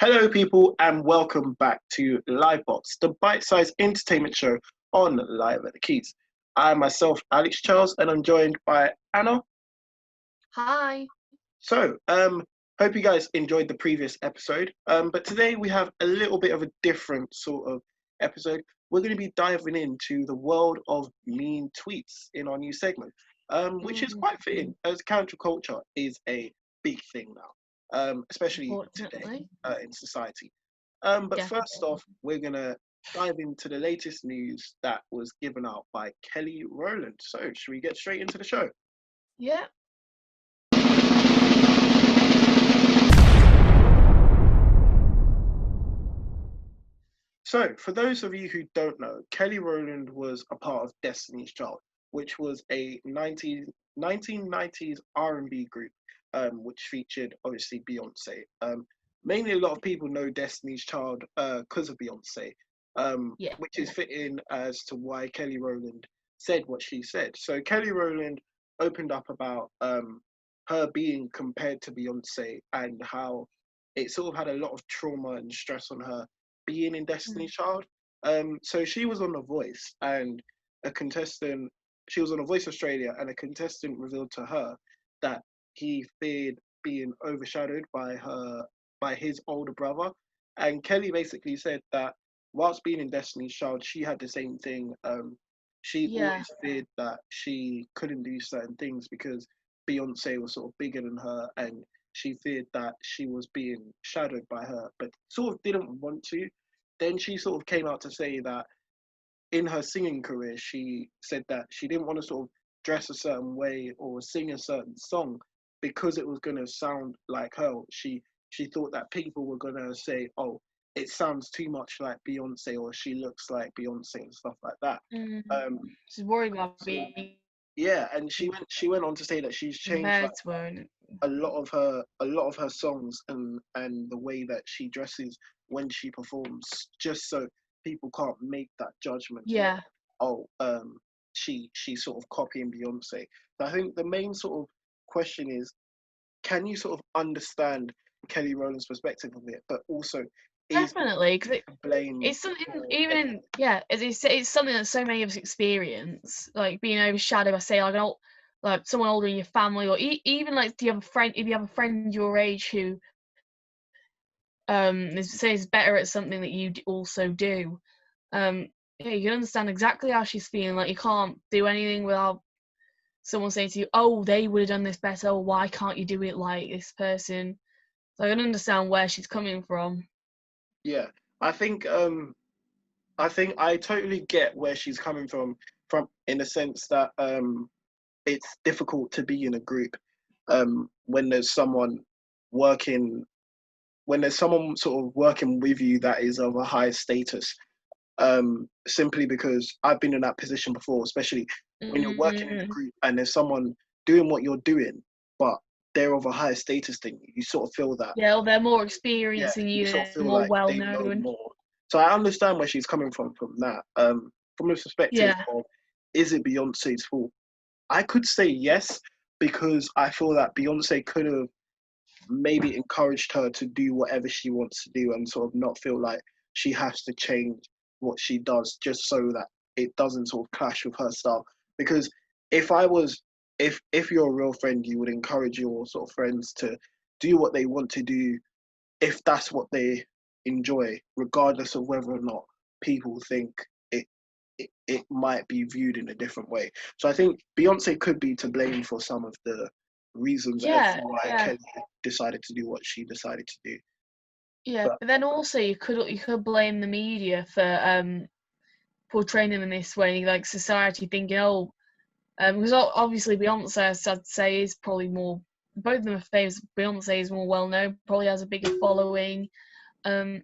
Hello, people, and welcome back to Livebox, the bite-sized entertainment show on Live at the Quays. I myself, Alex Charles, and I'm joined by Anna. Hi. So, hope you guys enjoyed the previous episode. But today we have a little bit of a different sort of episode. We're going to be diving into the world of mean tweets in our new segment, which is quite fitting, as counterculture is a big thing now, especially today in society. But first off, we're going to dive into the latest news that was given out by Kelly Rowland. So, should we get straight into the show? Yeah. So, for those of you who don't know, Kelly Rowland was a part of Destiny's Child, which was a 1990s R&B group, which featured obviously Beyonce. Mainly, a lot of people know Destiny's Child because of Beyonce, which is fitting as to why Kelly Rowland said what she said. So, Kelly Rowland opened up about her being compared to Beyonce and how it sort of had a lot of trauma and stress on her being in Destiny's Child. So she was on The Voice, and she was on The Voice Australia, and a contestant revealed to her that he feared being overshadowed by his older brother. And Kelly basically said that whilst being in Destiny's Child, she had the same thing. She always feared that she couldn't do certain things because Beyonce was sort of bigger than her, and she feared that she was being shadowed by her, but sort of didn't want to. Then she sort of came out to say that in her singing career, she said that she didn't want to sort of dress a certain way or sing a certain song because it was going to sound like her. She thought that people were going to say, oh, it sounds too much like Beyonce, or she looks like Beyonce and stuff like that. She's worried about being. Yeah, and she went on to say that she's changed a lot of her songs and the way that she dresses when she performs, just so people can't make that judgment. Yeah. She's sort of copying Beyonce. So I think the main sort of question is, can you sort of understand Kelly Rowland's perspective of it, but also definitely, because blame it's something it's something that so many of us experience, like being overshadowed by, say, like someone older in your family, or even like if you have a friend your age who is better at something that you also do. You can understand exactly how she's feeling. Like, you can't do anything without someone saying to you, oh, they would have done this better, or why can't you do it like this person? So I can understand where she's coming from. Yeah, I think I totally get where she's coming from in the sense that it's difficult to be in a group when there's someone sort of working with you that is of a high status. Simply because I've been in that position before, especially when you're working in a group and there's someone doing what you're doing, but they're of a higher status than you. You sort of feel that. Yeah, or they're more experienced than you, sort of feel more like well they know known. more. So I understand where she's coming from that. From the perspective of, is it Beyonce's fault? I could say yes, because I feel that Beyonce could have maybe encouraged her to do whatever she wants to do and sort of not feel like she has to change what she does just so that it doesn't sort of clash with her style. Because if you're a real friend, you would encourage your sort of friends to do what they want to do if that's what they enjoy, regardless of whether or not people think it might be viewed in a different way. So I think Beyonce could be to blame for some of the reasons as to why Kelly decided to do what she decided to do. Yeah, but then also you could blame the media for portraying them in this way, like society thinking, because obviously Beyonce, I'd say, is probably more. Both of them are famous. Beyonce is more well known, probably has a bigger following, and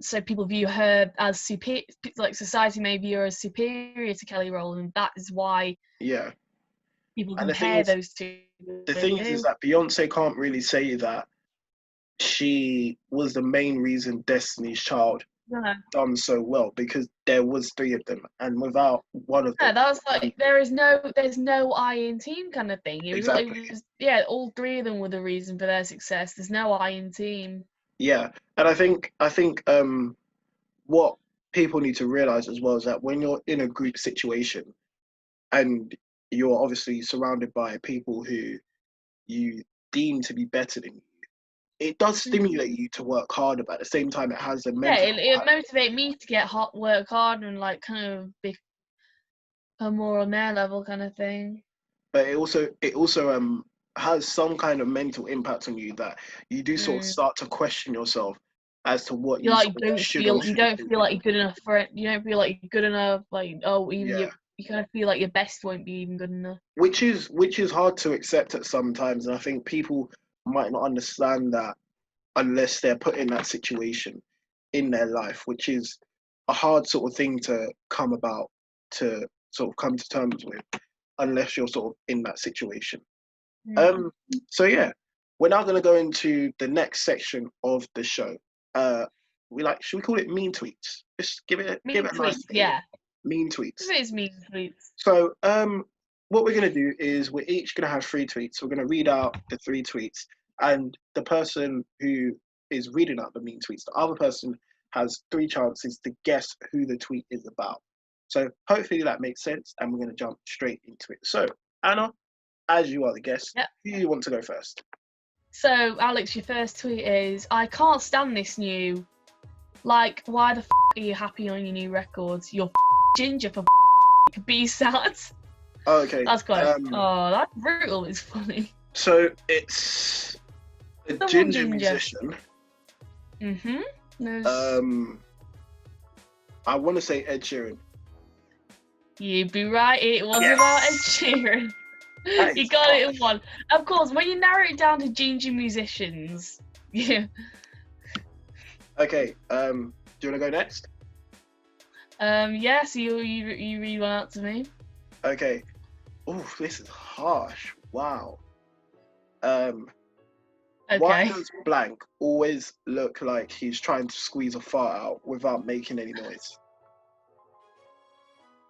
so people view her as superior. Like, society may view her as superior to Kelly Rowland. That is why people compare those two. The thing is that Beyonce can't really say that she was the main reason Destiny's Child done so well, because there was 3 of them, and without one of them, that was like there's no I in team kind of thing. It was all 3 of them were the reason for their success. There's no I in team. Yeah, and I think what people need to realize as well is that when you're in a group situation and you're obviously surrounded by people who you deem to be better than you, it does Mm. stimulate you to work harder, but at the same time, it has a Yeah, mental it impact. motivate me to get hot, work hard, and like kind of become more on their level, kind of thing. But it also has some kind of mental impact on you that you do sort of Mm. start to question yourself as to what You you like sort of should or you shouldn't don't do. feel like you're good enough for it. You don't feel like you're good enough. Like, oh, even Yeah, you kind of feel like your best won't be even good enough. which is hard to accept at some times, and I think people might not understand that unless they're put in that situation in their life, which is a hard sort of thing to come about, to sort of come to terms with, unless you're sort of in that situation. Mm. Um, so yeah, we're now going to go into the next section of the show. Uh, should we call it mean tweets? Just give Mean it a nice tweets, name. yeah. Mean If tweets. it is mean tweets. So what we're going to do is we're each going to have three tweets. We're going to read out the three tweets, and the person who is reading out the mean tweets, the other person has three chances to guess who the tweet is about. So hopefully that makes sense, and we're going to jump straight into it. So Anna, as you are the guest, Yep. who do you want to go first? So, Alex, your first tweet is, I can't stand this new. Like, why the are you happy on your new records? You're ginger for be sad. Oh, okay. That's quite. Oh, that's brutal. It's funny. So it's a Someone ginger ginger. musician. There's. I want to say Ed Sheeran. You'd be right. It was Yes! about Ed Sheeran. That You is got it in harsh. one. Of course, when you narrow it down to ginger musicians, yeah. Okay. Do you want to go next? Yeah. So you read one out to me. Okay. Oh, this is harsh. Wow. Why Okay. does blank always look like he's trying to squeeze a fart out without making any noise?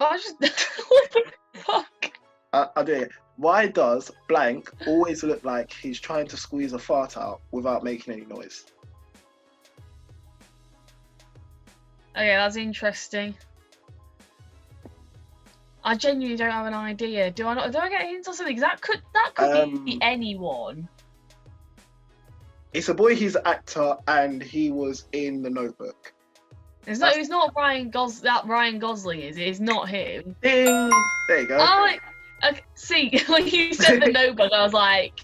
I just what the fuck? I do it. Why does blank always look like he's trying to squeeze a fart out without making any noise? Okay, that's interesting. I genuinely don't have an idea. Do I not? Do I get hints or something? 'Cause that could be anyone. It's a boy. He's an actor, and he was in The Notebook. It's not Ryan That Ryan Gosling is. It's not him. Ding! There you go. Oh, okay, see, when you said The Notebook, I was like,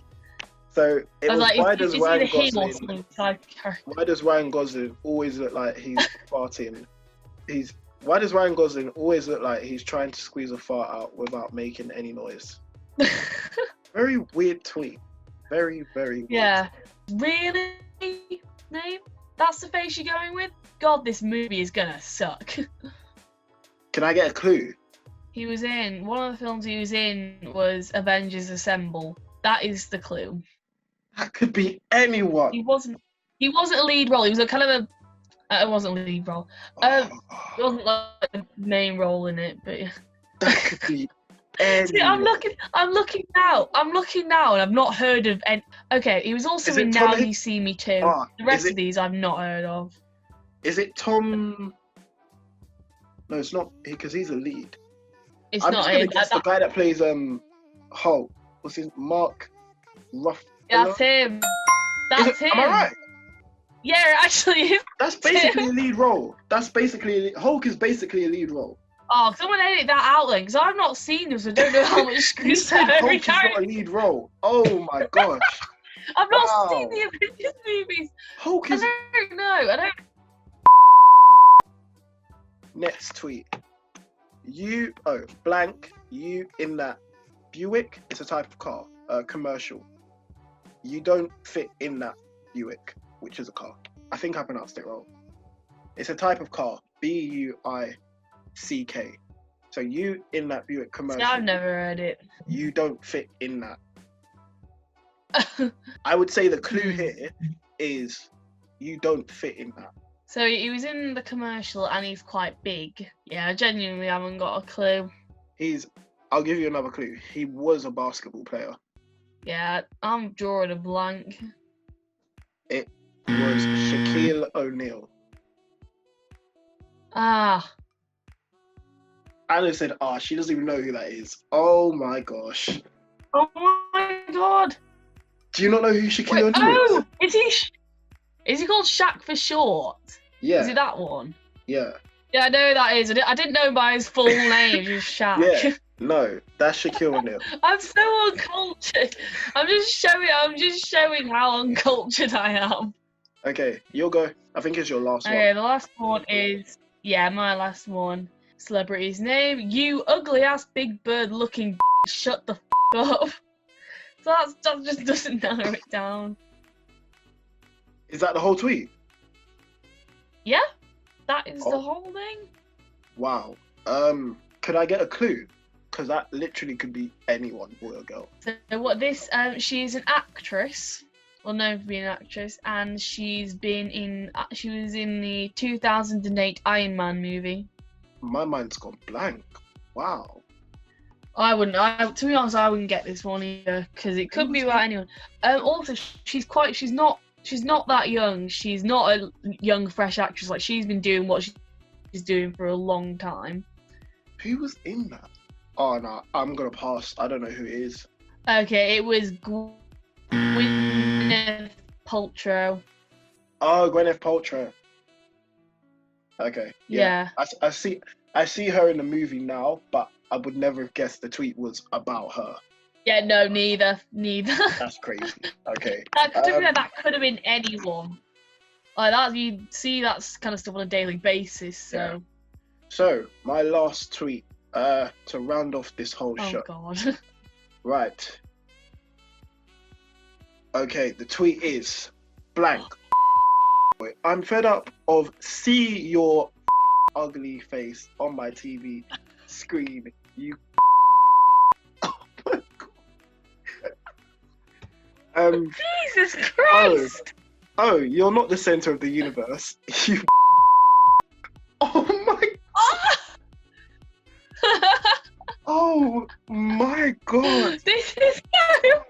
So why does Ryan Gosling? Why does Ryan Gosling always look like he's farting? Why does Ryan Gosling always look like he's trying to squeeze a fart out without making any noise? Very weird tweet. Very, very weird. Yeah. Really? Name? That's the face you're going with? God, this movie is gonna suck. Can I get a clue? He was in one of the films he was in was Avengers Assemble. That is the clue. That could be anyone. He wasn't a lead role. He was a kind of a it wasn't a lead role. It wasn't like the main role in it, but yeah. That could be anyone. See, I'm looking now, and I've not heard of any. Okay, he was also in Now You See Me Too. The rest of these I've not heard of. Is it Tom? No, it's not, because he's a lead. It's I'm not just gonna him. guess the guy that plays Hulk. What's his Mark Ruff? That's him. That's him. Am I right? Yeah, it actually is. That's basically a lead role. Hulk is basically a lead role. Oh, someone edit that out then, because I've not seen this. I don't know how much screen time Hulk every is not character. a lead role. Oh my gosh. I've not seen the Avengers movies. Hulk is. I don't know. Next tweet. You in that Buick. It's a type of car, commercial. You don't fit in that Buick, which is a car. I think I pronounced it wrong. It's a type of car, Buick. So you in that Buick commercial. I've never heard it. You don't fit in that. I would say the clue here is you don't fit in that. So he was in the commercial and he's quite big. Yeah, I genuinely haven't got a clue. I'll give you another clue. He was a basketball player. Yeah, I'm drawing a blank. It was Shaquille O'Neal. Ah. Anna said, she doesn't even know who that is. Oh my gosh. Oh my god. Do you not know who Shaquille O'Neal is? Is he called Shaq for short? Yeah. Is it that one? Yeah. Yeah, I know who that is. I didn't know by his full name, just Shaq. Yeah. No, that's Shaquille O'Neal. I'm so uncultured. I'm just showing how uncultured I am. Okay, you'll go. I think it's your last one. Okay, the last one is my last one. Celebrity's name. You ugly ass big bird looking shut the up. So that just doesn't narrow it down. Is that the whole tweet? Yeah, that is the whole thing. Wow. Could I get a clue? Because that literally could be anyone, boy or girl. So what this? She's an actress, well known for being an actress, and she was in the 2008 Iron Man movie. My mind's gone blank. Wow. To be honest, I wouldn't get this one either because it could be about anyone. Also, she's not that young. She's not a young, fresh actress. Like, she's been doing what she's doing for a long time. Who was in that? Oh no, I'm gonna pass. I don't know who it is. Okay, it was Gwyneth Paltrow. Oh, Gwyneth Paltrow. Okay. Yeah. I see her in the movie now, but I would never have guessed the tweet was about her. Yeah, no, neither. That's crazy. Okay. That could have been anyone. Like that, you see that kind of stuff on a daily basis. So. Yeah. So my last tweet, to round off this whole show. Oh God. Right. Okay, the tweet is blank. I'm fed up of see your ugly face on my TV screen. You. Oh my God. Jesus Christ. Oh, you're not the center of the universe. You. Oh my. Oh my God. This is terrible.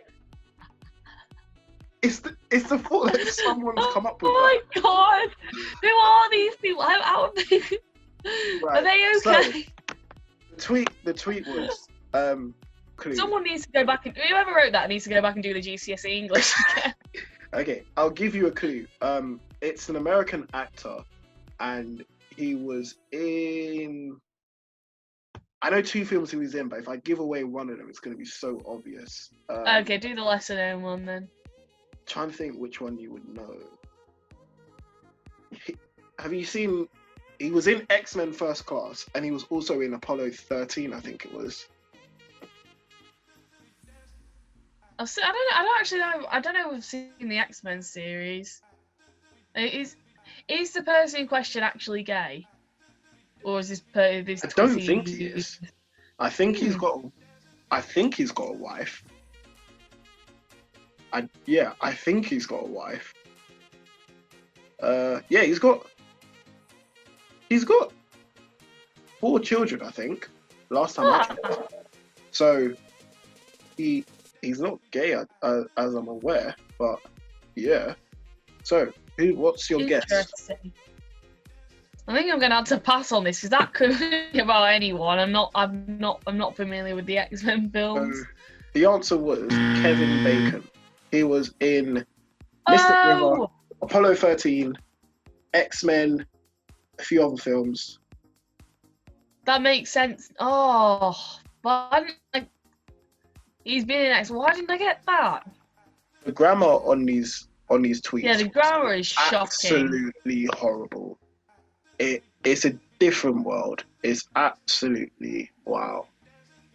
It's the thought that someone's come up with. Oh my God. Who are these people? How are they? Right. Are they okay? So, the tweet was clue. Someone needs to go back and whoever wrote that needs to go back and do the GCSE English again. Okay, I'll give you a clue. It's an American actor, and he was in. I know 2 films he was in, but if I give away one of them, it's going to be so obvious. Okay, do the lesser known one then. Trying to think which one you would know. Have you seen? He was in X-Men First Class, and he was also in Apollo 13, I think it was. I don't actually know. I don't know if I've seen the X-Men series. Is the person in question actually gay, or is this? I don't think he is. I think he's got a wife. I think he's got a wife. Yeah, he's got 4 children, I think. Last time I checked. So he's not gay, as I'm aware, but yeah. So what's your guess? I think I'm gonna have to pass on this because that could be about anyone. I'm not familiar with the X-Men films. So the answer was Kevin Bacon. He was in Mystic River, Apollo 13, X-Men, a few other films. That makes sense. Oh, but he's been in X. Why didn't I get that? The grammar on these tweets. Yeah, the grammar is shocking. Absolutely horrible. It's a different world. It's absolutely wow.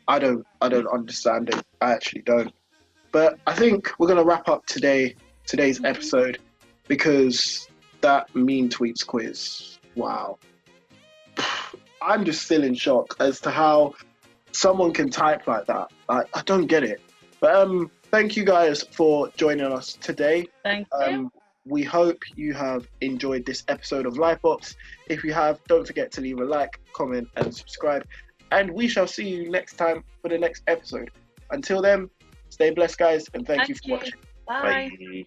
I don't understand it. I actually don't. But I think we're gonna wrap up today's episode because that mean tweets quiz. Wow. I'm just still in shock as to how someone can type like that. I don't get it. But thank you guys for joining us today. Thank you. We hope you have enjoyed this episode of Livebox. If you have, don't forget to leave a like, comment, and subscribe. And we shall see you next time for the next episode. Until then, stay blessed, guys, and thank you for watching. Bye. Bye.